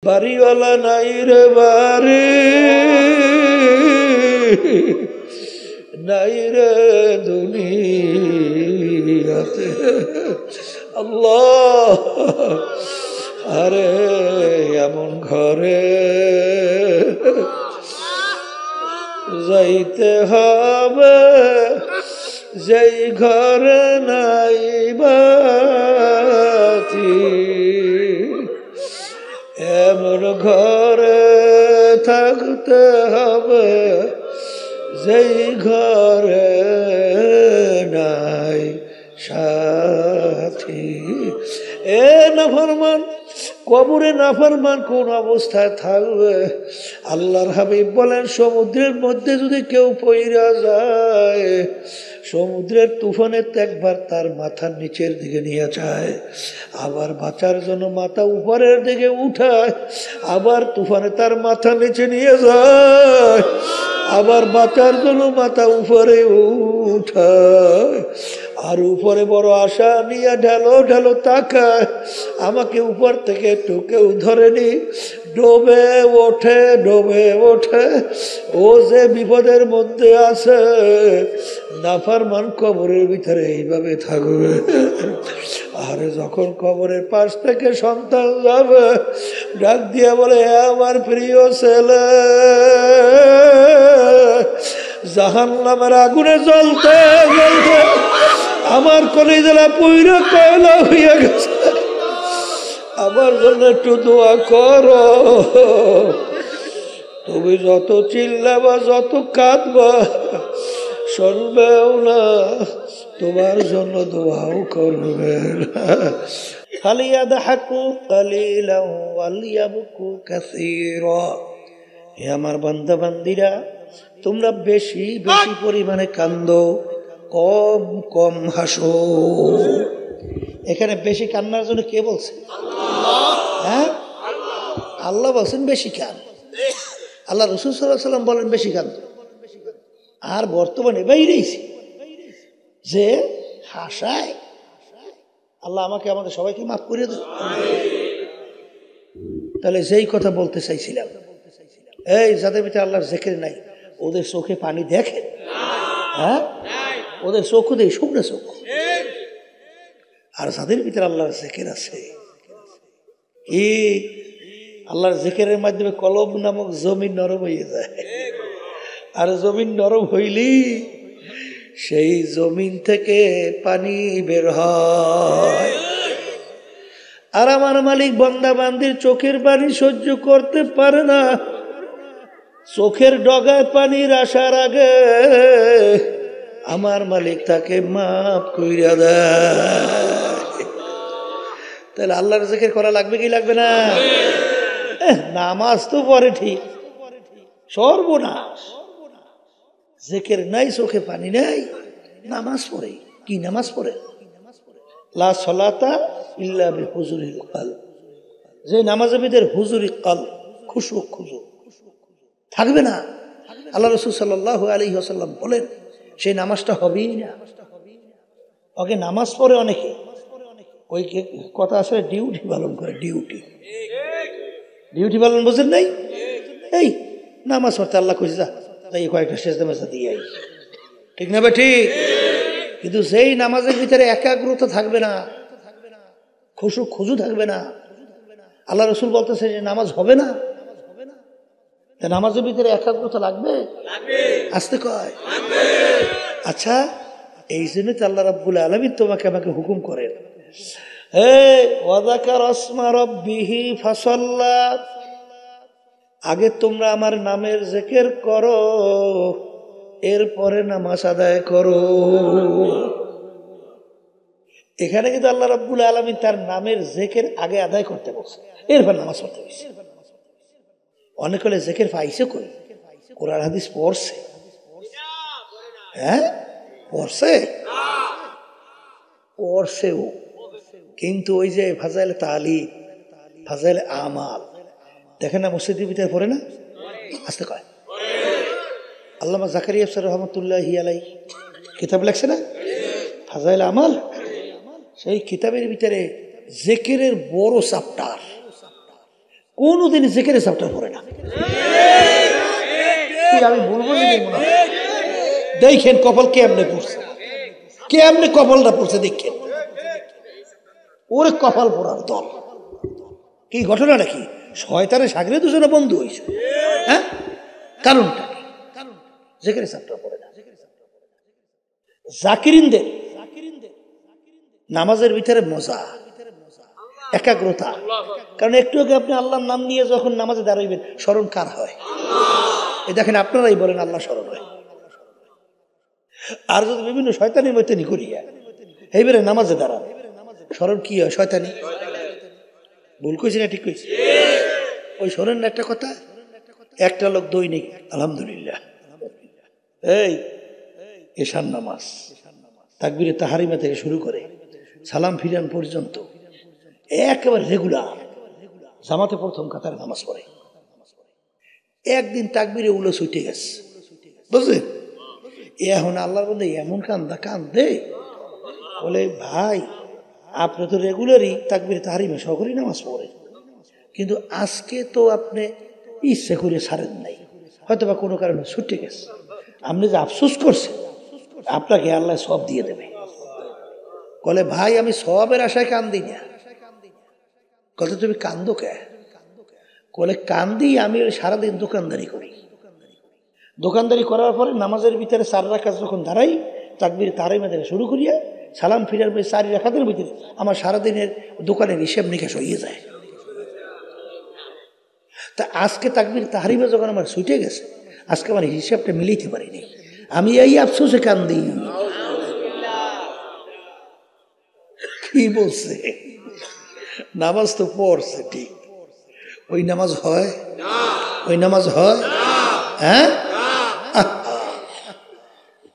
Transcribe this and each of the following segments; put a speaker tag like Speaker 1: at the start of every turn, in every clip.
Speaker 1: বাড়িওয়ালা নাই রে বাড়ি, নাই রে দুনিয়াতে। আল্লাহ, আরে এমন ঘরে যাইতে হবে যেই ঘরে নাই বাতি, এমন ঘরে থাকতে হবে যেই ঘরে নাই সাথী। এ নাফরমান, কবরে নাফরমান কোন অবস্থায় থাকবে? আল্লাহর হাবিব বলেন, সমুদ্রের মধ্যে যদি কেউ পইরা যায়, সমুদ্রের তুফানে একবার তার মাথার নিচের দিকে নিয়ে যায়, আবার বাঁচার জন্য মাথা উপরের দিকে উঠায়, আবার তুফানে তার মাথা নিচে নিয়ে যায়, আবার বাঁচার জন্য মাথা উপরে উঠায়, আর উপরে বড় আশা নিয়ে ঢালো ঢালো তাকায়, আমাকে উপর থেকে একটু কেউ ধরেনি। ডোবে ওঠে, ডোবে ওঠে, ও যে বিপদের মধ্যে আছে। নাফরমান কবরের ভিতরে এইভাবে থাকবে। আর যখন কবরের পাশ থেকে সন্তান যাবে, ডাক দিয়ে বলে, আমার প্রিয় ছেলে, জাহান্নামের আগুনে জ্বলতে জ্বলতে আমার কলিজাটা পুইরা কয়লা হইয়া গেছে, আমার জন্য একটু দোয়া করো। তুমি যত চিল্লাবা, যত কাঁদবা, শুনবেও না, তোমার জন্য দোয়াও করবে না। ফালিয়াদহাকু কালিলান ওয়ালিয়াবকু কাসীরা। হে আমার বান্দা বান্দিরা, তোমরা বেশি বেশি পরিমাণে কান্দো, কম কম হাসো। এখানে বেশি কান্নার জন্য কে বলছে? হ্যাঁ, আল্লাহ বলছেন বেশি কান। আল্লাহ রাসূল সাল্লাল্লাহু আলাইহি ওয়াসাল্লাম বলেন বেশি কান। আর বর্তমানে বাইরেছি যে হাসায়, আল্লাহ আমাকে আমাদের সবাইকে মাফ করে দেয়। তাহলে যেই কথা বলতে চাইছিলাম, এই যাদের ভিতরে আল্লাহর জিকির নাই, ওদের চোখে পানি দেখে? হ্যাঁ, ওদের চোখ দেয় শুকনো চোখ। আর যাদের ভিতরে আল্লাহর জিকির আছে, এই আল্লাহর জিকিরের মাধ্যমে কলব নামক জমিন নরম হয়ে যায়। আর জমিন নরম হইলি সেই জমিন থেকে পানি বের হয়। আর আমার মালিক বান্দা বান্দির চোখের পানি সহ্য করতে পারে না। চোখের ডগায় পানির আসার আগে আমার মালিক তাকে মাফ কইরা দেয়। তাহলে আল্লাহর জিকির করা লাগবে কি লাগবে না? নামাজ তো পরে ঠিক, সর্বনাশ। জিকির নাই, চোখে পানি নাই, নামাজ পড়ে। কি নামাজ পড়ে? লা সলাতা ইল্লা বিহুজুরিল কলব। যে নামাজের ভিতরে হুজুরি কলব, খুশু খুশু থাকবে না, আল্লাহ রাসূল সাল্লাল্লাহু আলাইহি ওয়াসাল্লাম বলেন, সেই নামাজটা হবেই না। ওকে নামাজ পড়ে অনেকে, ওই কথা আসলে ডিউটি পালন করে। ডিউটি ডিউটি পালন বোঝেন নাই? এই নামাজ পড়তে আল্লাহ কইছে যা তাই কয়েকটা সেজদা মেজদা দিয়ে আই, ঠিক না? ঠিক। কিন্তু যেই নামাজের ভিতরে একাগ্রতা থাকবে না, খুশু খুজু থাকবে না, আল্লাহ রাসূল বলতেছে যে নামাজ হবে না। তা নামাজের ভিতরে একাগ্রতা লাগবে, আসতে কয়। আচ্ছা, এই জন্য তো আল্লাহ রাব্বুল আলামিন তোমাকে আমাকে হুকুম করেন, আগে তোমরা আমার নামের জিকির করো, এরপরে নামাজ আদায় করো। এখানে কিন্তু আল্লাহ রাব্বুল আলামিন তার নামের জিকির আগে আদায় করতে বলছে, এরপর নামাজ পড়তে বলছে। অনেক হলে জিকির পাইছে কই? কোরআন হাদিস পড়ছে? হ্যাঁ, পড়ছে, পড়ছেও, কিন্তু ওই যে ফাজাইল তালিম, ফাজাইল আমাল দেখেন না, মসজিদের ভিতরে পড়ে না? আসতে কয়। আল্লামা জাকারিয়া সাহেব রহমতুল্লাহি আলাইহি কিতাব লেখছে না, ফাজাইল আমাল। সেই কিতাবের ভিতরে জিকিরের বড় চ্যাপ্টার, কোনদিন জিকিরের চ্যাপ্টার পড়ে না। আমি বলবো দেখেন কপাল কেমনে পড়ছে, কেমনে কপালটা পড়ছে দেখেন। ওরে কপাল পড়ার দল। কি ঘটনাটা কি? শয়তানের সাগরে দুজনে বন্ধু হয়েছে। হ্যাঁ, কারণটা কি? জিকিরের চ্যাপ্টার পড়ে না। জাকিরিনদের নামাজের ভিতরে মজা, একাগ্রতা। কারণ একটু আগে আপনি আল্লাহর নাম নিয়ে যখন নামাজে দাঁড়াইবেন, স্মরণ কার হয়? এই দেখেন, আপনারাই বলেন আল্লাহ স্মরণ হয়। আর যদি বিভিন্ন শয়তানি মৈতানি করিয়া এইবারে নামাজে দাঁড়ান, স্মরণ কি হয়? শয়তানি। ভুল কইছি না ঠিক কইছি? ওই শোনেন না একটা কথা, একটা লোক দৈনিক আলহামদুলিল্লাহ এই এশার নামাজ তাকবীরে তাহারিমা থেকে শুরু করে সালাম ফিরান পর্যন্ত একেবারে রেগুলার জামাতে প্রথম কাতারে নামাজ পড়ে। একদিন তাকবীরে উলো ছুটে গেছে, বুঝলেন? এখন আল্লাহর বন্ধু এমন কান্দে বলে, ভাই আপনি তো রেগুলারই তাকবীরে তাহারিমা সহকারী নামাজ পড়েন, কিন্তু আজকে তো আপনি ইচ্ছে করে ছাড়েন নাই, হয়তো বা কোনো কারণে ছুটে গেছে। আপনি যে আফসোস করছেন, আপনাকে আল্লাহ সব দিয়ে দেবে। বলে, ভাই আমি সবের আশায় কান্দি না। কত তুমি কান্দো কে? বলে, কান্দি আমি সারাদিন দোকানদারি করি। দোকানদারি করার পরে নামাজের ভিতরে 4 রাকাত যখন দাঁড়াই, তাকবীর তাহারিমা থেকে শুরু করিয়া সালাম ফিরার পরে 4 রাকাতের ভিতরে আমার সারাদিনের দোকানের হিসাব নিকাশ হয়ে যায়। তা আজকে তাকবীর তাহারিমা যখন আমার ছুটে গেছে, আজকে আমার হিসাবটা মিলাইতে পারিনি, আমি এই আফসোসে কান্দি। কি বলছে? নামাজ তো পড়ছে ঠিক, ওই নামাজ হয়? ওই নামাজ হয়? হ্যাঁ,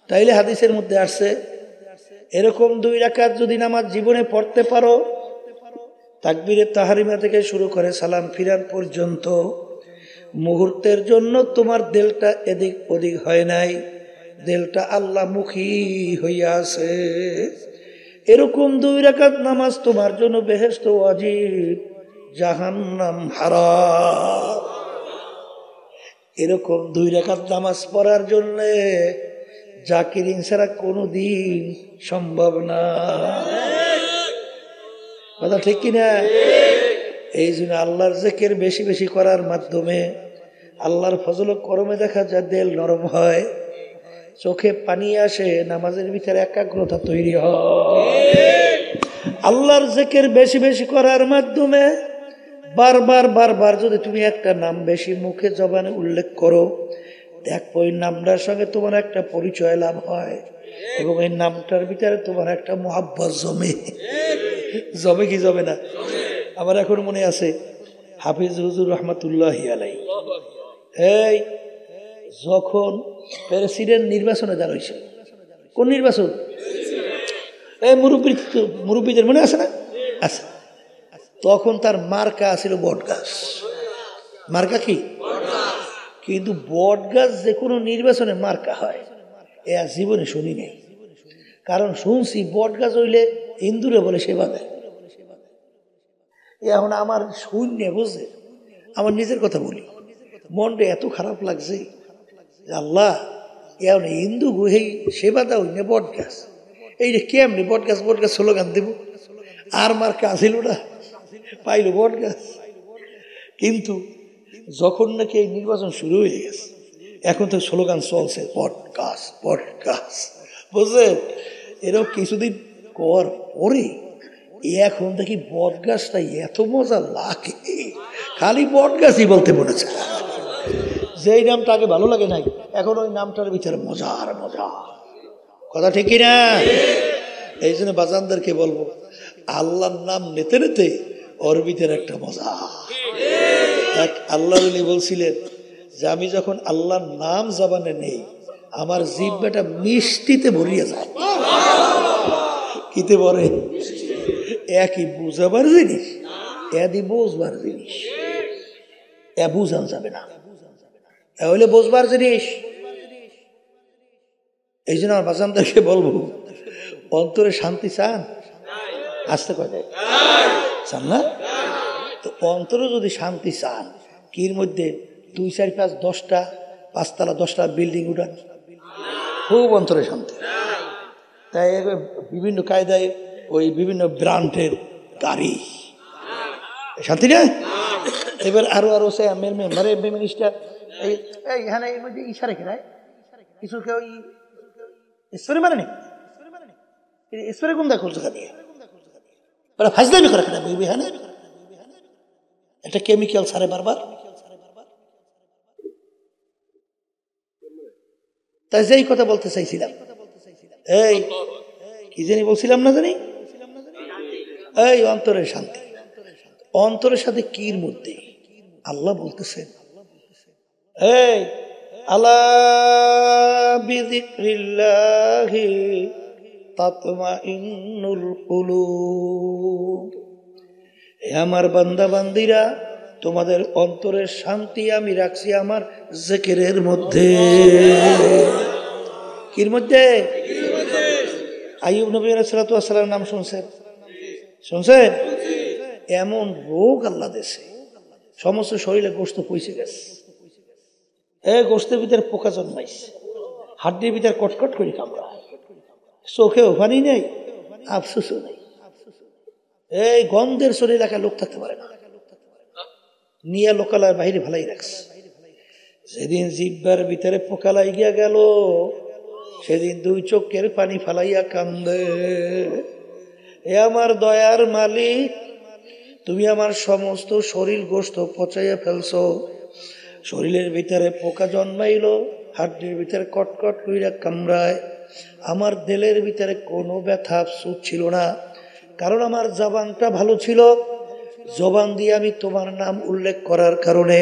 Speaker 1: তাইলে হাদিসের মধ্যে আসছে, এরকম 2 রাকাত যদি নামাজ জীবনে পড়তে পারো, তাকবীরে তাহারিমা থেকে শুরু করে সালাম ফিরান পর্যন্ত, মুহূর্তের জন্য তোমার দিলটা এদিক ওদিক হয় নাই, দিলটা আল্লাহমুখী হইয়া আছে। এরকম 2 রাকাত নামাজ তোমার জন্য বেহেশত ওয়াজিব, জাহান্নাম হারাম। এরকম 2 রাকাত নামাজ পড়ার জন্য জাকিরিন ছাড়া কোনোদিন সম্ভব না। কথা ঠিক কিনা? এই জন্য আল্লাহর জিকির বেশি বেশি করার মাধ্যমে আল্লাহর ফজল ও করমে দেখা যায় দিল নরম হয়, চোখে পানি আসে, নামাজের ভিতরে একাগ্রতা তৈরি হয়। আল্লাহর জিকির বেশি বেশি করার মাধ্যমে বারবার যদি তুমি একটা নাম বেশি মুখে জবানে উল্লেখ করো, দেখো ওই নামটার সঙ্গে তোমার একটা পরিচয় লাভ হয় এবং এই নামটার ভিতরে তোমার একটা মহাব্বত জমে কি জমে না? আমার এখন মনে আছে হাফিজ হুজুর রহমাতুল্লাহি আলাইহি এই যখন প্রেসিডেন্ট নির্বাচনে দাঁড়াইছিল, কোন নির্বাচন? এই মুরব্বীদের মনে আছে না? আচ্ছা, তখন তার মার্কা ছিল বট গাছ। মার্কা কি? কিন্তু বট গাছ যে কোনো নির্বাচনে মার্কা হয় এ জীবনে শুনি নাই। কারণ শুনছি বট গাছ হইলে হিন্দুরে বলে সেবা দেয়। এখন আমার শূন্য বুঝে, আমার নিজের কথা বলি, মনটা এত খারাপ লাগছে, আল্লাহ এখন হিন্দু গুহেই সেবা দাও না বট গাছ, এইটা কেমনি বট গাছ স্লোগান দেব? আর মার্কা আসিল না, পাইল বট গাছ। কিন্তু যখন নাকি এই নির্বাচন শুরু হয়ে গেছে, এখন তো স্লোগান চলছে বট গাছ, বুঝলেন? এরকম কিছুদিন কর পরে এখন দেখি বট গাছটা এত মজা লাগে, খালি বট গাছই বলতে মনে চায়। যেই নামটা আগে ভালো লাগে নাই, এখন ওই নামটার ভিতরে মজার মজা। কথা ঠিক কিনা? এই জন্য বাজানদেরকে বলবো, আল্লাহর নাম নিতে নিতে ওর ভিতরে একটা মজা। এক আল্লাহ বলছিলেন যে আমি যখন আল্লাহর নাম জবানে নেই, আমার জিহ্বাটা মিষ্টিতে ভরিয়ে যায়। কিতে বলে? একই বুঝাবার জিনিস, এদি বুঝবার জিনিস, এ বুঝান যাবে না, এ হইলে বুঝবার জিনিস। এই জন্য আমার বাজানদেরকে বলবো, অন্তরে শান্তি চান? আসতে কয় চান না? তো অন্তরে যদি শান্তি চান, কির মধ্যে 2, 4, 5, 10টা 5 তলা 10টা বিল্ডিং উঠান, খুব অন্তরে শান্তি। তাই বিভিন্ন কায়দায় ওই বিভিন্ন ব্র্যান্ডের গাড়ি, শান্তি না? এবার আরো আরো সে মেম্বারে মিনিস্টার এইখানে এর মধ্যে ইশা রেখে দেয় কিছু, কেউ ঈশ্বরে মানে নেই, ঈশ্বরে কোন দেখো দিয়ে ওরা ফাজলামি করে কেন বিহানে একটা কেমিক্যাল ছাড়ে বারবার। তাই যেই কথা বলতে চাইছিলাম, এই কি জানি বলছিলাম না জানি, এই অন্তরের শান্তি। অন্তরের সাথে কির মধ্যে আল্লাহ বলতেছেন, এই আলা বিযিকরিল্লাহি তাতমাইন্নুল কুলুব। হে আমার বান্দা বান্দিরা, তোমাদের অন্তরের শান্তি আমি রাখছি আমার জিকিরের মধ্যে। কির মধ্যে? আইয়ুব নবী আলাইহিস সালাতু ওয়াস সালাম নাম শুনছেন? শুনছেন? এমন রোগ আল্লাহ দেশে, সমস্ত শরীরে গোশত পয়সে গেছে, গোশতের ভিতরে পোকা জন্মাইছে, হাড্ডির ভিতরে কটকট করে কামড়ায়, চোখেও পানি নেই, আফসোসও নেই, এই গন্ধের শরীর এলাকায় লোক থাকতে পারে না, নিয়ে লোকালয় বাহিরে ভালাই রাখছে। যেদিন জিব্বার ভিতরে পোকা লাগিয়া গেল, সেদিন 2 চোখের পানি ফালাইয়া কান্দে, এ আমার দয়ার মালিক, তুমি আমার সমস্ত শরীর গোশত পচাইয়া ফেলছো, শরীরের ভিতরে পোকা জন্মাইল, হাড্ডির ভিতরে কটকট কইরা কামড়ায়, আমার দিলের ভিতরে কোনো ব্যথা আফসোস ছিল না, কারণ আমার জবানটা ভালো ছিল। জবান দিয়ে আমি তোমার নাম উল্লেখ করার কারণে,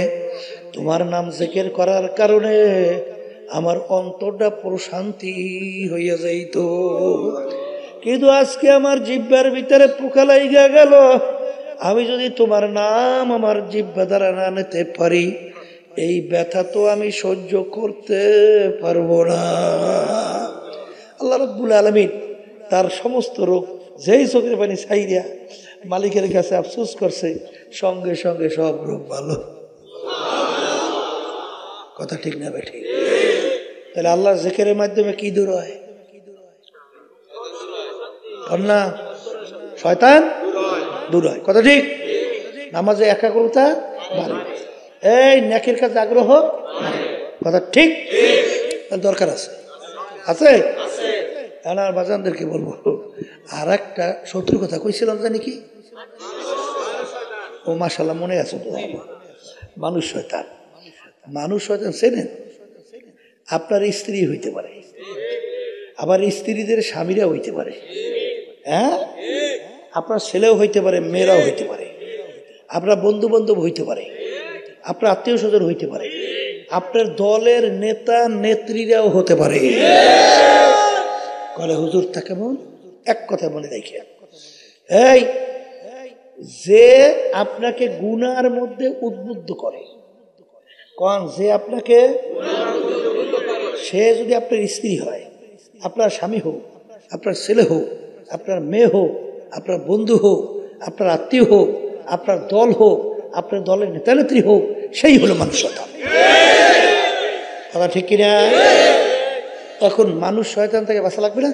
Speaker 1: তোমার নাম জিকির করার কারণে আমার অন্তরটা প্রশান্তি হইয়া যাইত। কিন্তু আজকে আমার জিহ্বার ভিতরে পোকা লাইগা গেল, আমি যদি তোমার নাম আমার জিহ্বা দ্বারা না নিতে পারি, এই ব্যথা তো আমি সহ্য করতে পারবো না। আল্লাহ রাব্বুল আলামিন তার সমস্ত রোগ যেই চোখের পানি ছাইরিয়া মালিকের কাছে আফসোস করছে, সঙ্গে সঙ্গে সব রোগ ভালো। কথা ঠিক না বেঠি? তাহলে আল্লাহর জিকিরের মাধ্যমে কি দূর হয়? না, শয়তান দূর হয়। কথা ঠিক? নামাজে একাগ্রতা বাড়ে, এই নেকির কাছে আগ্রহ। কথা ঠিক? দরকার আছে, আছে। আমার বাজানদেরকে বলবো, আর একটা শত্রুর কথা কইছিলাম জানি কি, ও মাশাআল্লাহ মনে আছে তো, মানুষ শয়তান। মানুষ শয়তান চেনেন? আপনার স্ত্রী হইতে পারে, আবার স্ত্রীদের স্বামীরা হইতে পারে, হ্যাঁ, আপনার ছেলেও হইতে পারে, মেয়েরাও হইতে পারে, আপনার বন্ধু বান্ধব হইতে পারে, আপনার আত্মীয় স্বজন হইতে পারে, আপনার দলের নেতা নেত্রীরাও হতে পারে। কলে হুজুর তা কেমন? এক কথা মনে রাখে, এই যে আপনাকে গুনার মধ্যে উদ্বুদ্ধ করে, কোন যে আপনাকে, সে যদি আপনার স্ত্রী হয়, আপনার স্বামী হোক, আপনার ছেলে হোক, আপনার মেয়ে হোক, আপনার বন্ধু হোক, আপনার আত্মীয় হোক, আপনার দল হোক, আপনার দলের নেতা নেত্রী হোক, সেই হলো মানুষ শয়তান। কথা ঠিক কিনা? এখন মানুষ শয়তান থেকে বাঁচা লাগবে না?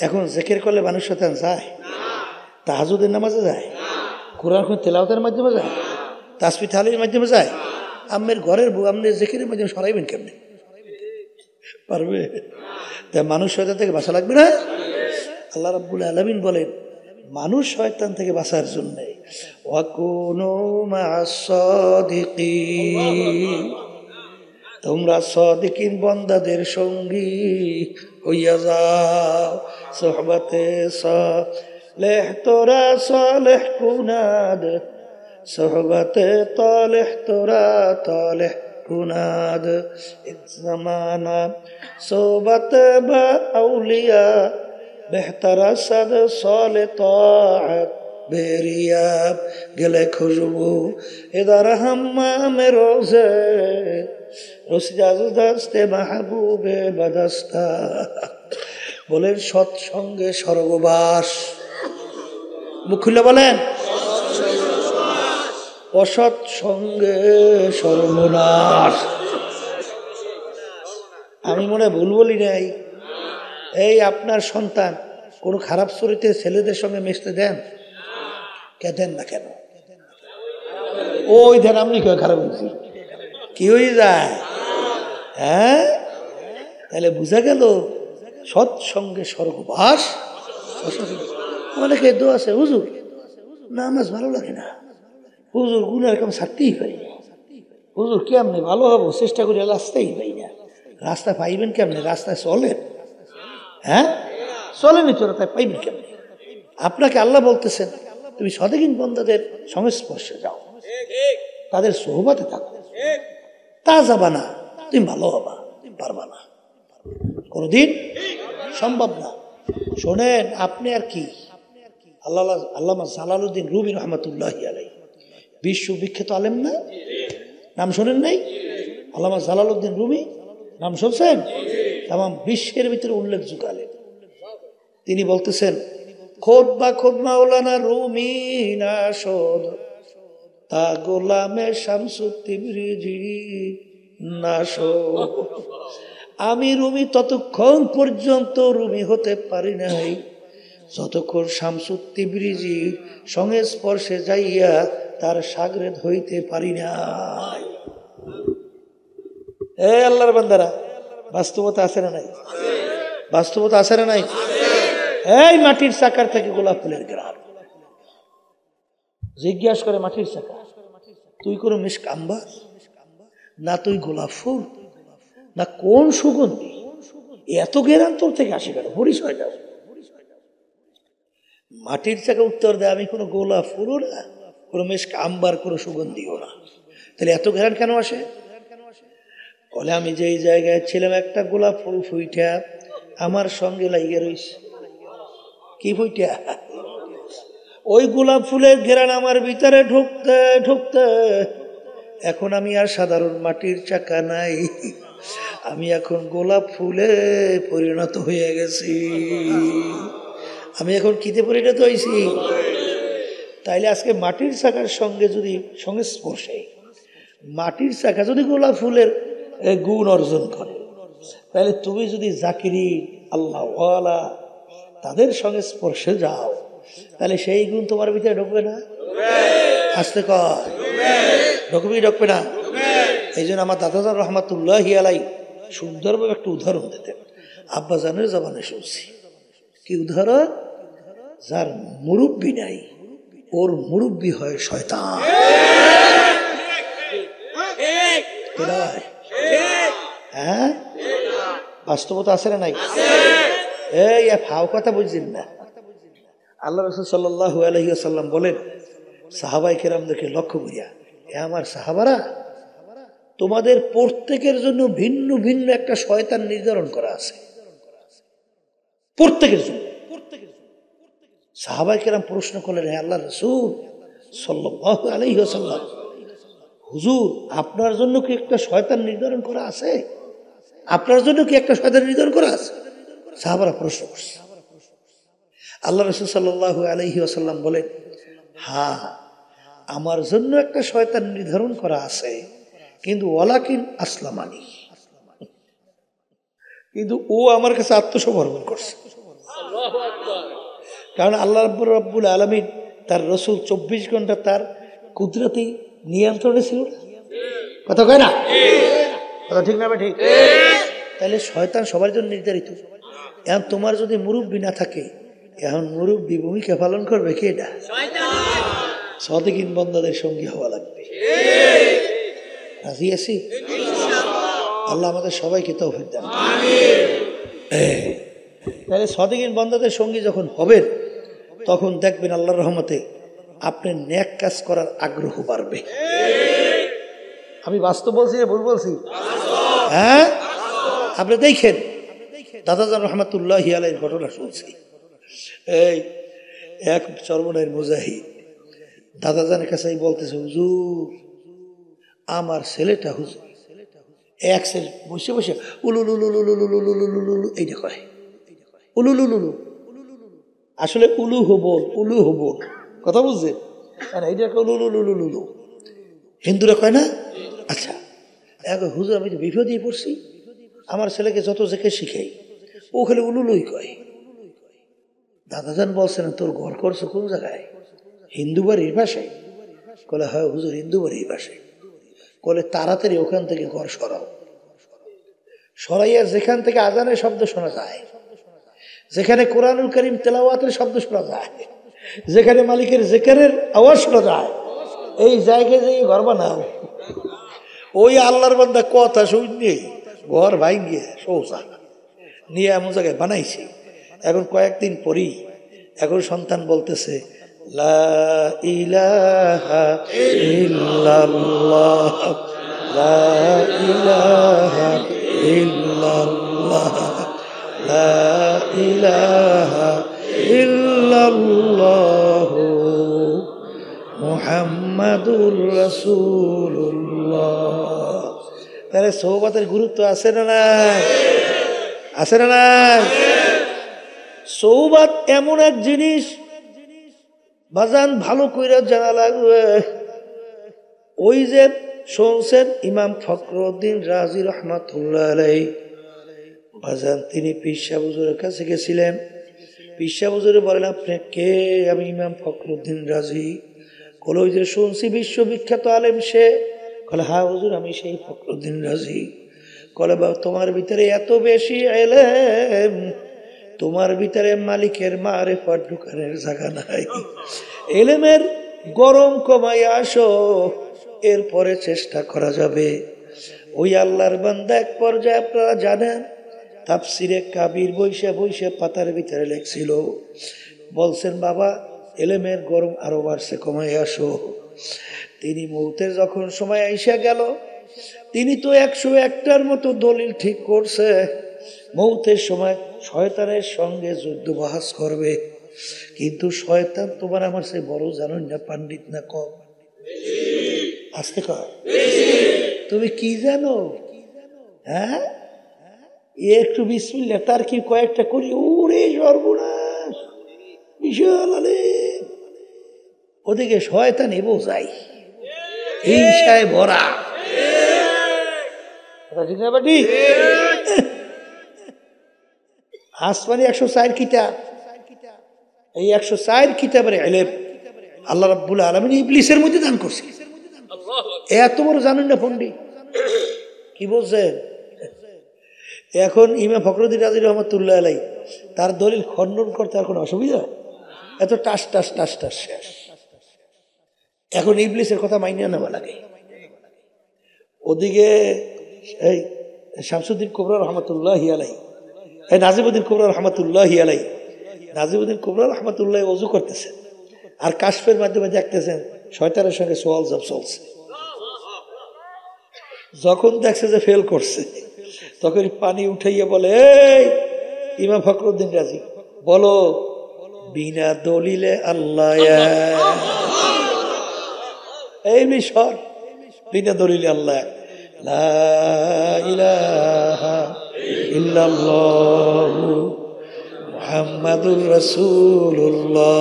Speaker 1: এখন জিকির করলে মানুষ শয়তান যায়? তাহাজ্জুদের নামাজে যায়, কোরআন তেলাওয়াতের মাধ্যমে যায়, তাসবিহ তাহলিলের মাধ্যমে যায়। আম্মের ঘরের বউ আপনি জিকিরের মাধ্যমে সরাইবেন কেমনে? পারবে? তাই মানুষ শয়তান থেকে বাঁচা লাগবে না? আল্লাহ রাব্বুল আলামিন বলেন, মানুষ শয়তান থেকে বাঁচার জন্য ওয়াকুনু মা'আস সাদিকিন, তোমরা সাদিকিন বান্দাদের সঙ্গী হইয়া যাও। সোহবতে সালেহ তোরা সালেহ কুনাদ, সোহবতে তালেহ তোরা তালেহ কুনাদ, জামানা সোহবত বা আউলিয়া বেহতরা সদ সালে তাআত বেরিয়াব গেলে খুশবু ইদার হাম্মামে রোজে রসিদাস্তে মাহবুবে বাদাস্তা। বলেন সৎসঙ্গে স্বর্গবাস। মুখ খুলে বলেন, অসৎ সঙ্গে সর্বনাশ। আমি মনে ভুল বলি নাই। এই আপনার সন্তান কোনো খারাপ চরিত্রের ছেলেদের সঙ্গে মিশতে দেন? দেন না কেন? ওই দেন আপনি কেউ খারাপ বলছি কি হয়ে যায়? হ্যাঁ, তাহলে বুঝা গেল সৎসঙ্গে স্বর্গবাস। অনেকে দোয়া আছে, হুজুর নামাজ ভালো লাগে না, হুজুর গুনার কাম ছাড়তেই পারি না, হুজুর কেমনে ভালো হবো, চেষ্টা করি রাস্তাই পাই না। রাস্তা পাইবেন কেমনে? রাস্তায় চলেন, হ্যাঁ চলেনি তো, রাস্তায় পাইবেন কেমনে? আপনাকে আল্লাহ বলতেছেন তুমি সদেকিন বন্দাদের সংস্পর্শে যাও, তাদের সোহবাতে থাকো, তা যাবা না তুমি ভালো হবা, তুমি পারবা না, কোনদিন সম্ভব না। শোনেন, আপনি আর কি, আল্লামা জালালউদ্দিন রুমি রহমতুল্লাহি আলাইহি বিশ্ববিখ্যাত আলেম না? নাম শোনেন নাই? আল্লামা জালালউদ্দিন রুমি নাম শুনছেন? তামাম বিশ্বের ভিতরে উল্লেখযোগ্য আলেম। তিনি বলতেছেন, খোদ মাওলানা রুমি না শোধ, তা গোলামে শামসুত তিবরিজি না শোধ। আমি রুমি ততক্ষণ পর্যন্ত রুমি হতে পারি নাই যতক্ষণ শামসুত তিবরিজির সংস্পর্শে যাইয়া তার শাগরেদ হইতে পারি নাই। এ আল্লাহর বান্দারা, বাস্তবতা আছে না নাই? বাস্তবতা আছে না নাই? এই মাটির চাকার থেকে গোলাপ ফুলের গ্রাম। জিজ্ঞাসা করে মাটির চাকা, তুই কোনো মিশক আম্বার না, তুই গোলাপ ফুল না, কোন সুগন্ধি? এত গেরান তোর থেকে আসে কেন? পরিচয়টা। মাটির চাকা উত্তর দেয়, আমি কোনো গোলাপ ফুলও না, কোনো মিশক আম্বার, কোনো সুগন্ধিও না। তাহলে এত গেরান কেন আসে? বলে, আমি যেই জায়গায় ছিলাম একটা গোলাপ ফুল ফুইটা আমার সঙ্গে লাগিয়ে রইছে। কি ফুইটা? ওই গোলাপ ফুলের ঘেরান আমার ভিতরে ঢুকতে ঢুকতে এখন আমি আর সাধারণ মাটির চাকা নাই, আমি এখন গোলাপ ফুলে পরিণত হয়ে গেছি। আমি এখন কিতে পরিণত হয়েছি? তাইলে আজকে মাটির চাকার সঙ্গে যদি সংস্পর্শে মাটির চাকা যদি গোলাপ ফুলের গুণ অর্জন করে, তাহলে তুমি যদি জাকিরি আল্লাহ ওয়ালা তাদের সংস্পর্শে যাও, তাহলে সেই গুণ তোমার ভিতরে ঢুকবে না? আসতে কয় ঢুকবে না? এই জন্য আমার দাদাজান রহমতুল্লাহি আলাইহি সুন্দরভাবে একটা উদাহরণ দিতেন। আব্বাজানের জবানে শুনছি। কি উদাহরণ? যার মুরব্বী নাই, ওর মুরব্বী হয় শয়তান। হ্যাঁ, বাস্তবতা আছে না নাই? এই ফাও কথা বুঝছেন না। আল্লাহ রাসূল সাল্লাল্লাহু আলাইহি ওয়াসাল্লাম বলেন, সাহাবায়ে কেরামদেরকে লক্ষ্য করিয়া, এ আমার সাহাবারা, তোমাদের প্রত্যেকের জন্য ভিন্ন ভিন্ন একটা শয়তান নির্ধারণ করা আছে, প্রত্যেকের জন্য। সাহাবায়ে কেরাম প্রশ্ন করলেন, হে আল্লাহর রাসূল সাল্লাল্লাহু আলাইহি ওয়াসাল্লাম, হুজুর আপনার জন্য কি একটা শয়তান নির্ধারণ করা আছে? আপনার জন্য কি একটা শয়তান নির্ধারণ করা আছে? সাহাবারা প্রশ্ন করছে। আল্লাহ রাসূল সাল্লাল্লাহু আলাইহি ওয়াসাল্লাম বলেন, হ্যাঁ আমার জন্য একটা শয়তান নির্ধারণ করা আছে, কিন্তু ওয়ালাকিন আসলামানি, কিন্তু ও আমার কাছে আত্মসমর্পণ করছে। কারণ আল্লাহ রাব্বুল আলামিন তার রাসূল 24 ঘন্টা তার কুদরতি নিয়ন্ত্রণে ছিল। কথা কয় না? কথা ঠিক না? ঠিক। তাহলে শয়তান সবার জন্য নির্ধারিত। এখন তোমার যদি মুরব্বী না থাকে, এখন মুরব্বী ভূমিকা পালন করবে কে? এটা সাদিকিন বান্দাদের সঙ্গী হওয়া লাগবে। রাজি আছি? আল্লাহ আমাদের সবাইকে তৌফিক দান। তাহলে সাদিকিন বান্দাদের সঙ্গী যখন হবেন, তখন দেখবেন আল্লাহর রহমতে আপনার নেক কাজ করার আগ্রহ বাড়বে। আমি বাস্তব বলছি না ভুল বলছি? হ্যাঁ, আপনি দেখেন দাদাজান রহমতুল্লাহি আলাইহির ঘটনা শুনছি। এই এক চরমনের মুজাহিদ দাদাজানের কাছে বলতেছে, হুজুর আমার ছেলেটা, হুজুর এক ছেলে বসে বসে উলুলুলুলুলুলুলুলুলুলুলু এইটা কয়, উলুলুলুলু। আসলে উলু হবল কথা বুঝছেন? এইটা উলুলুলুলুলু। হিন্দুরা কয় না? আচ্ছা, এখন হুজুর আমি তো বিপদেই পড়ছি, আমার ছেলেকে যত জেকে শিখাই ও খালি উলুলুই কয়। দাদাজান বলছেন তোর ঘর করছো কোন জায়গায়? হিন্দু বাড়ির পাশে? বলে হয় হুজুর হিন্দু বাড়ির পাশে। বলে তাড়াতাড়ি ওখান থেকে ঘর সরাও। সরাইয়া যেখান থেকে আজানের শব্দ শোনা যায়, যেখানে কোরআনুল কারীম তেলাওয়াতের শব্দ শোনা যায়, যেখানে মালিকের জিকিরের আওয়াজ শোনা যায়, এই জায়গায় যে ঘর বানাও। ওই আল্লাহর বান্দা কথা শুনে ঘর ভাঙিয়ে সৌসা নিয়ে এমন জায়গায় বানাইছে। এখন কয়েকদিন পরই এখন সন্তান বলতেছে লা ইলাহা ইল্লাল্লাহ, লা ইলাহা ইল্লাল্লাহ, লা ইলাহা ইল্লাল্লাহ মুহাম্মাদুর রাসূলুল্লাহ। তাহলে সোহবতের গুরুত্ব আছে না নাই? আছে না নাই? সোহবত এমন এক জিনিস বাজান ভালো কইরা জানা লাগবে। ওই যে শুনছেন ইমাম ফখরুদ্দিন রাজি রহমাতুল্লাহ আলাইহি বাজান, তিনি পীর সাহেব হুজুরের কাছে গেছিলেন। পীর সাহেব হুজুরে বলেন আপনি কে? আমি ইমাম ফখরুদ্দিন রাজি। বলে ওই যে শুনছি বিশ্ববিখ্যাত আলেম সে? বলে হ্যাঁ হুজুর আমি সেই ফখরুদ্দিন রাজি। বলে বাবা তোমার ভিতরে এত বেশি এলেম, তোমার ভিতরে মালিকের মারিফত ঢুকানোর জায়গা নাই। এলেমের গরম কমাই আসো, এরপরে চেষ্টা করা যাবে। ওই আল্লাহর বান্দা এক পর্যায়ে আপনারা জানেন তাফসিরে কাবির বইসা বইসা পাতার ভিতরে লেখছিল, বলছেন বাবা এলেমের গরম আরো বাড়ছে, কমাই আসো। তিনি মৌতের যখন সময় আইসা গেল, তিনি তো 101টার মতো দলিল ঠিক করছে মৌতের সময় শয়তানের সঙ্গে যুদ্ধ বাহাস করবে। কিন্তু শয়তান তোমার আমার সে বড় জানেন না, পাণ্ডিত না কম? আজকে কয় তুমি কি জানো? হ্যাঁ একটু বিসমিল্লাহ তার কি কয়েকটা করি, ওরে সর্বনাশ বিশাল আলেম। ওদিকে শয়তান বোঝাই হিংসায় ভরা। আসমানি 104 কিতাব, এই 104 কিতাবের ইলম আল্লাহ রাব্বুল আলামিন ইবলিসের মধ্যে দান করছে। এত বড় জানেন না পণ্ডিত, কি বলছেন? এখন ইমাম ফখরুদ্দিন রাজি রহমাতুল্লাহ আলাইহি তার দলিল খণ্ডন করতে আর কোনো অসুবিধা? এত টাস টাস টাস টাস শেষ। এখন ইবলিসের কথা মাইনে নেওয়া লাগে। ওদিকে এই শামসুদ্দিন কুবরা রহমাতুল্লাহি আলাইহি, এই নাজিমউদ্দিন কুবরা রহমাতুল্লাহি আলাইহি, নাজিমউদ্দিন কুবরা রহমাতুল্লাহি ওযু করতেছেন আর কাশফের মাধ্যমে দেখতেছেন শয়তানের সঙ্গে সওয়াল জব চলছে। যখন দেখছে যে ফেল করছে, তখন পানি উঠাইয়া বলে এই ইমাম ফখরুদ্দিন রাজি বলো বিনা দলিলে আল্লাহ, এই মিশর বিনা দলিলে আল্লাহ, লা ইলাহা ইল্লাল্লাহ মুহাম্মাদুর রাসূলুল্লাহ।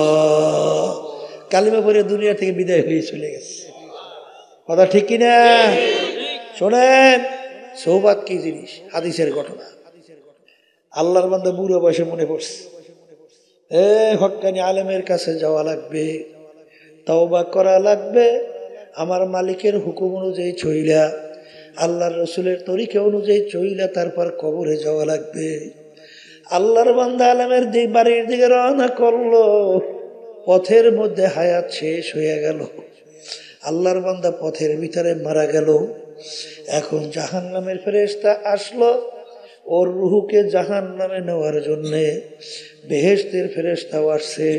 Speaker 1: কালিমা পড়ে দুনিয়া থেকে বিদায় হয়ে চলে গেছে। কথা ঠিক কিনা? শোনেন সোহবত কি জিনিস, হাদিসের ঘটনা। আল্লাহর বান্দা বুড়ো বয়সে মনে পড়ছে হক্কানি আলেমের কাছে যাওয়া লাগবে, তওবা করা লাগবে, আমার মালিকের হুকুম অনুযায়ী চইলা, আল্লাহর রসুলের তরিকা অনুযায়ী চইলা তারপর কবরে যাওয়া লাগবে। আল্লাহর বান্দা আলেমের বাড়ির দিকে রওনা করলো, পথের মধ্যে হায়াত শেষ হয়ে গেল। আল্লাহর বান্দা পথের ভিতরে মারা গেল। এখন জাহান্নামের ফেরেশতা আসলো ওর রুহুকে জাহান্নামে নেওয়ার জন্যে। বেহেশতের ফেরেশতাও আসছে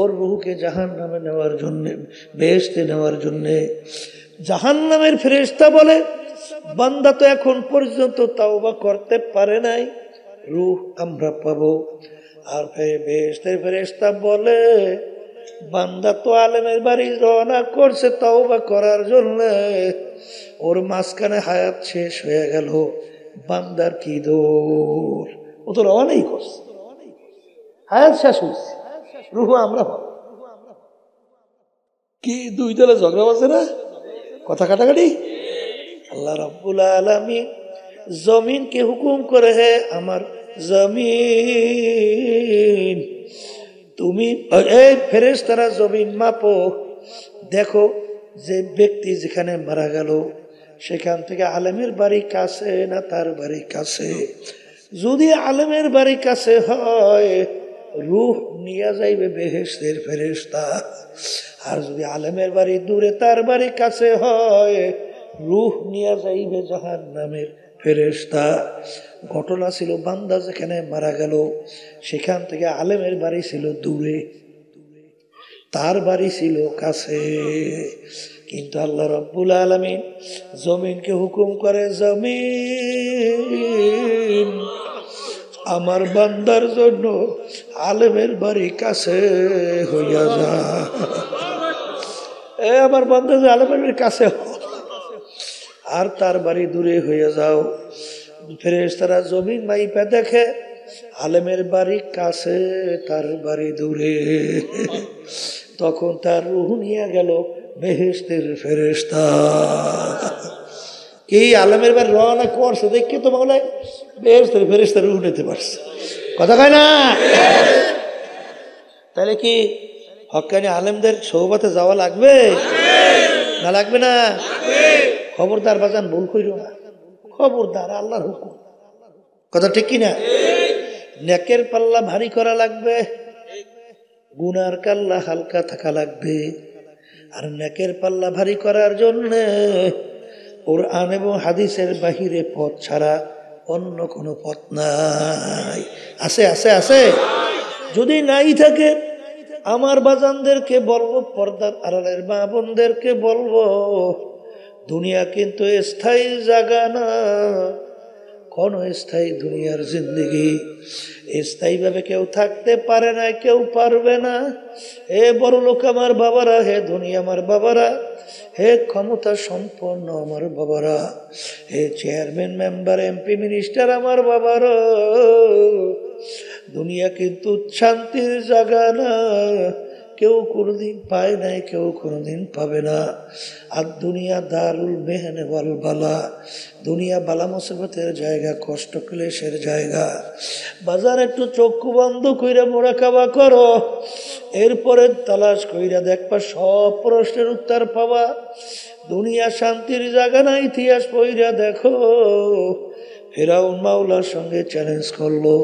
Speaker 1: ওর রুহুকে জাহান্নামে নেওয়ার জন্যে, বেহেশতে নেওয়ার জন্যে। জাহান্নামের ফেরেশতা বলে বান্দা তো এখন পর্যন্ত তাওবা করতে পারে নাই, রূহ আমরা পাবো। আর বেহেশতের ফেরেশতা বলে বান্দা তো আলেমের বাড়ি রওনা করছে তাওবা করার জন্য, ওর মাঝখানে হায়াত শেষ হয়ে গেল, বান্দার কি দোষ? ও তো রওনাই করছে, হায়াত শেষ হয়েছে, রূহ আমরা পাবো। কি দুই দলে ঝগড়া আছে না? কথা কাটাকাটি। আল্লাহ রাব্বুল আলামিন জমিনকে হুকুম করে, হে আমার জমিন তুমি, এই ফেরেশতারা জমিন মাপো, দেখো যে ব্যক্তি যেখানে মারা গেল সেখান থেকে আলেমের বাড়ি কাছে না তার বাড়ি কাছে। যদি আলেমের বাড়ি কাছে হয় রূহ নিয়ে যাইবে বেহেশতের ফেরেশতা, আর যদি আলেমের বাড়ি দূরে তার বাড়ি কাছে হয় রূহ নিয়ে যাইবে জাহান্নামের ফেরেশতা। ঘটনা ছিল বান্দা যেখানে মারা গেল সেখান থেকে আলেমের বাড়ি ছিল দূরে, তার বাড়ি ছিল কাছে। কিন্তু আল্লাহ রাব্বুল আলামিন জমিনকে হুকুম করে, জমিন আমার বান্দার জন্য আলেমের বাড়ি কাছে হইয়া যা, আমার বান্দা যে আলেমের বাড়ির কাছে আর তার বাড়ি দূরে হয়ে যাও। ফেরেশতারা জমিন মাইপা দেখে আলেমের বাড়ি কাছে তার বাড়ি দূরে, তখন তার রূহ নিয়ে গেল বেহেশতের ফেরেশতা। কি আলেমের বাড়ি রওনা করছে দেখে তো মনে হয় বেহেশতের ফেরেশতা রূহ নিতে পারছে, কথা কয় না? তাহলে কি হক্কানি আলেমদের সোহবতে যাওয়া লাগবে না লাগবে না? খবরদার বাজান ভুল কইরো না, খবরদার, আল্লাহর হুকুম, কথা ঠিক কিনা? নেকের পাল্লা ভারী করা লাগবে, গুনার কাল্লা হালকা থাকা লাগবে। আর নেকের পাল্লা ভারী করার জন্য কোরআন এবং হাদিসের বাহিরে পথ ছাড়া অন্য কোনো পথ নাই। আছে আছে আছে, যদি নাই থাকে আমার বাজানদেরকে বলবো, পর্দার আড়ালের মা বোনদেরকে বলবো, দুনিয়া কিন্তু স্থায়ী জায়গা না, কোন স্থায়ী দুনিয়ার জিন্দগি স্থায়ীভাবে কেউ থাকতে পারে না, কেউ পারবে না। হে বড় লোক আমার বাবারা, হে ধনী আমার বাবারা, হে ক্ষমতা সম্পন্ন আমার বাবারা, হে চেয়ারম্যান মেম্বার এমপি মিনিস্টার আমার বাবারা, দুনিয়া কিন্তু শান্তির জায়গা না, কেউ কোনোদিন পায় নাই, কেউ কোনোদিন পাবে না। আর দুনিয়া দারুল মেহনে ওয়াল বালা, দুনিয়া বালা মুসিবতের জায়গা, কষ্ট ক্লেশের জায়গা। বাজার একটু চক্ষু বন্ধ কইরা মোরাকাবা করো, এরপরে তালাশ কইরা দেখবা সব প্রশ্নের উত্তর পাবা। দুনিয়া শান্তির জায়গা না, ইতিহাস পইরা দেখো। ফিরাউন মাওলার সঙ্গে চ্যালেঞ্জ করলো,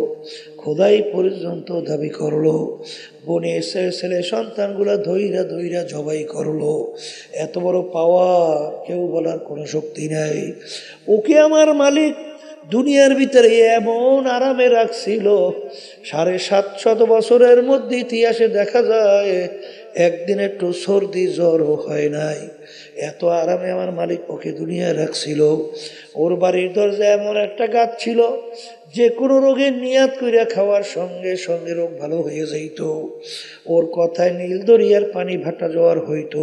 Speaker 1: খোদাই পর্যন্ত দাবি করলো, বনে এসে ছেলে সন্তানগুলা ধৈরা ধৈরা জবাই করলো। এত বড় পাওয়া কেউ বলার কোনো শক্তি নাই। ওকে আমার মালিক দুনিয়ার ভিতরে এমন আরামে রাখছিল, 750 বছরের মধ্যে ইতিহাসে দেখা যায় একদিন একটু সর্দি জ্বরও হয় নাই। এত আরামে আমার মালিক ওকে দুনিয়ায় রাখছিল। ওর বাড়ির দরজা এমন একটা গাছ ছিল, যে কোনো রোগের নিয়াত কইরা খাওয়ার সঙ্গে সঙ্গে রোগ ভালো হয়ে যাইত। ওর কথায় নীল দরিয়ার পানি ভাটা জ্বর হইতো।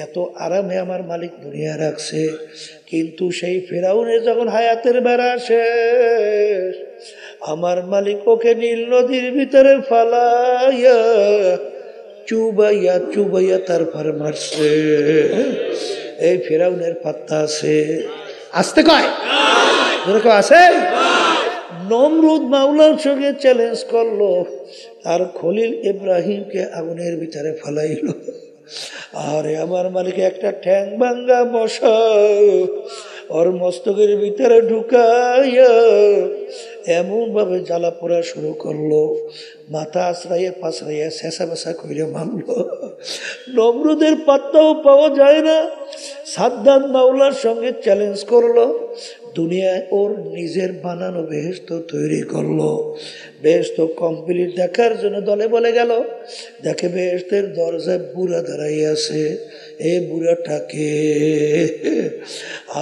Speaker 1: এত আরামে আমার মালিক দুনিয়া রাখছে। কিন্তু সেই ফেরাউনের যখন হায়াতের বেড়া শেষ, আমার মালিক ওকে নীল নদীর ভিতরে ফালাইয়া চুবাইয়া চুবাইয়া তারপর মারছে। এই ফেরাউনের পাত্তা আছে? আসতে কয় যেরকম আছে। নমরুদ মাওলার সঙ্গে চ্যালেঞ্জ করলো, আর খলিল ইব্রাহিমকে আগুনের ভিতরে ফালাইল। আরে আমার মালিক একটা ঠ্যাং ভাঙ্গা মশা ওর মস্তকের ভিতরে ঢুকাইয়া এমন ভাবে জ্বালা পোড়া শুরু করলো, মাথা আশ্রাইয়া পাশরাইয়া শেষা বেসা করে মারলো। নমরুদের পাত্তাও পাওয়া যায় না। সাদ্দাত মাওলার সঙ্গে চ্যালেঞ্জ করলো, দুনিয়ায় ওর নিজের বানানো বেহেশত তৈরি করলো। বেহেশত কমপ্লিট দেখার জন্য দলে বলে গেল, দেখে বেহেশতের দরজায় বুড়া দাঁড়াই আছে। এ বুড়াটাকে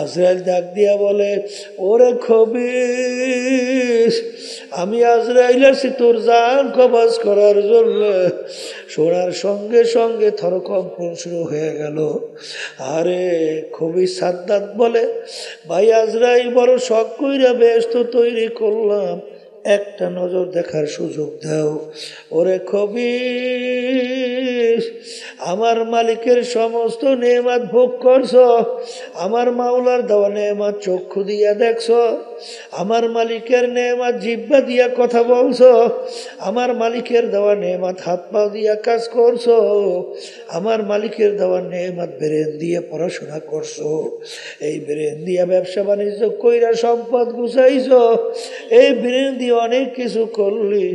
Speaker 1: আজরাইল ডাক দিয়া বলে, ওরে খবিস, আমি আজরাইল আছি তোর জান কবজ করার জন্য। শোনার সঙ্গে সঙ্গে থরকম্পন শুরু হয়ে গেল। আরে খবিস সাদ্দাত বলে, ভাই আজরাইল বড় শখ কইরা বেহেশত তৈরি করলাম, একটা নজর দেখার সুযোগ দাও। ওরে খবিস আমার মালিকের সমস্ত নেয়ামত ভোগ করছ, আমার মাওলার দেওয়া নেয়ামত চক্ষু দিয়া দেখছ, আমার মালিকের নেয়ামত জিহ্বা দিয়া কথা বলছ, আমার মালিকের দেওয়া নেয়ামত হাত পা দিয়া কাজ করছো, আমার মালিকের দেওয়া নেয়ামত ব্রেন দিয়ে পড়াশোনা করছো, এই ব্রেন দিয়া ব্যবসা বাণিজ্য কইরা সম্পদ গুছাইছ, এই ব্রেন দিয়ে অনেক কিছু করলি।